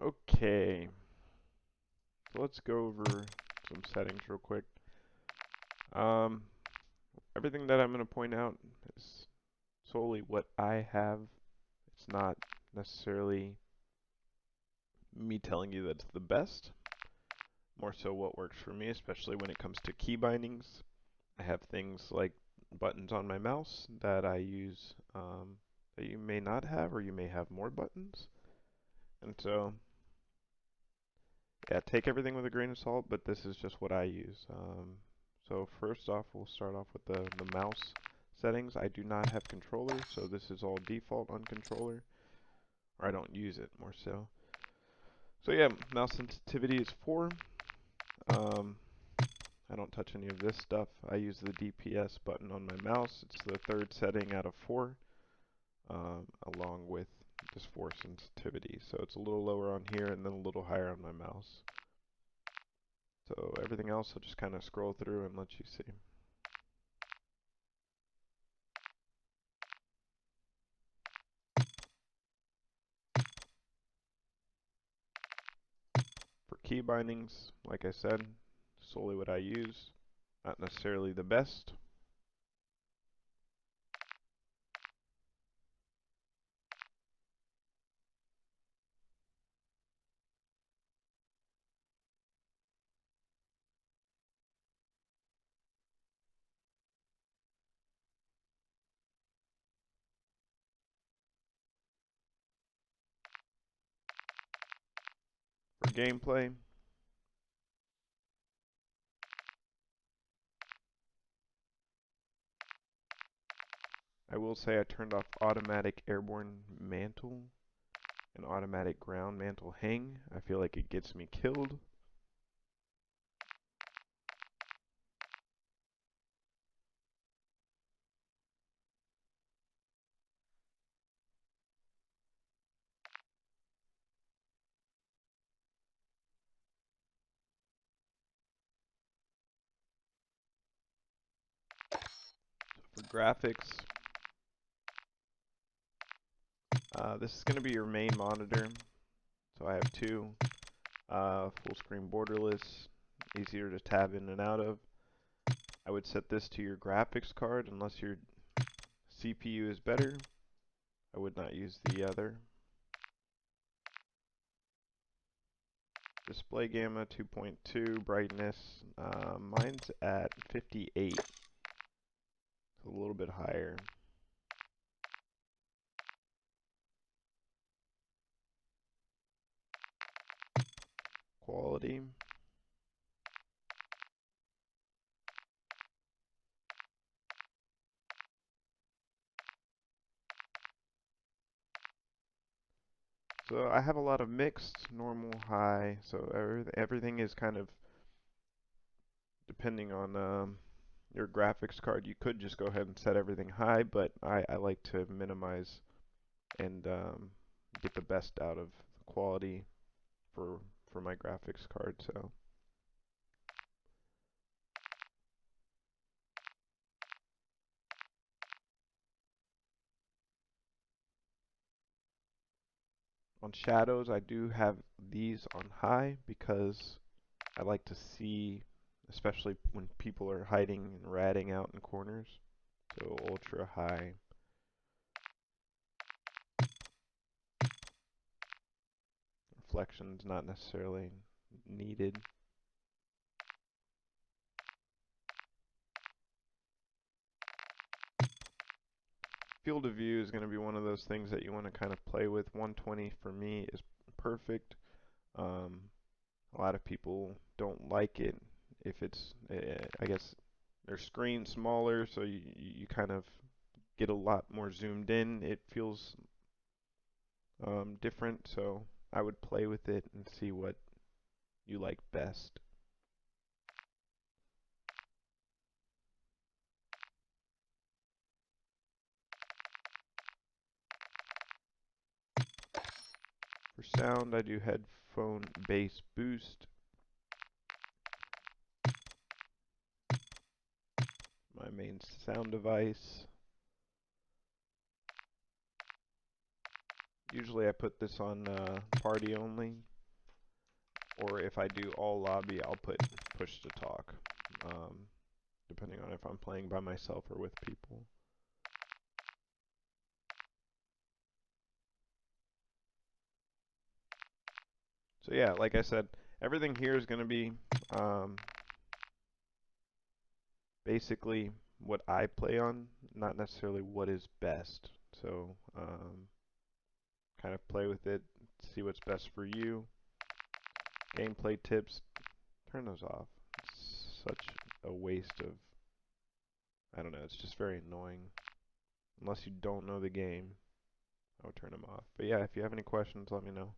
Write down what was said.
Okay, so let's go over some settings real quick. Um, Everything that I'm going to point out is solely what I have. It's not necessarily me telling you that it's the best, more so what works for me, especially when it comes to key bindings. I have things like buttons on my mouse that I use that you may not have, or you may have more buttons. And so, yeah, take everything with a grain of salt, but this is just what I use. So first off, we'll start off with the mouse settings. I do not have controller, so this is all default on controller, or I don't use it more so. So yeah, mouse sensitivity is 4. Um, I don't touch any of this stuff. I use the DPS button on my mouse. It's the third setting out of 4, along with this 4 sensitivity. So it's a little lower on here and then a little higher on my mouse. So everything else I'll just kind of scroll through and let you see. For key bindings, like I said, solely what I use. Not necessarily the best. For gameplay, I will say I turned off automatic airborne mantle and automatic ground mantle hang. I feel like it gets me killed. For graphics, this is going to be your main monitor. So I have two, full screen borderless, easier to tab in and out of. I would set this to your graphics card unless your CPU is better. I would not use the other. Display gamma 2.2, brightness, mine's at 58, so a little bit higher. Quality, so I have a lot of mixed, normal, high, so everything is kind of depending on your graphics card. You could just go ahead and set everything high, but I like to minimize and get the best out of the quality for my graphics card. So on shadows, I do have these on high because I like to see, especially when people are hiding and ratting out in corners. So ultra high. Reflection's not necessarily needed. Field of view is going to be one of those things that you want to kind of play with. 120 for me is perfect. Um, a lot of people don't like it if it's, I guess, their screen's smaller, so you kind of get a lot more zoomed in. It feels different, so I would play with it and see what you like best. For sound, I do headphone bass boost. My main sound device. Usually I put this on party only. or if I do all lobby, I'll put push to talk, um, depending on if I'm playing by myself or with people. So yeah, like I said, everything here is going to be um, basically what I play on, not necessarily what is best. So kind of play with it, see what's best for you. Gameplay tips, turn those off. It's such a waste of, I don't know, it's just very annoying. Unless you don't know the game, I would turn them off. But yeah, if you have any questions, let me know.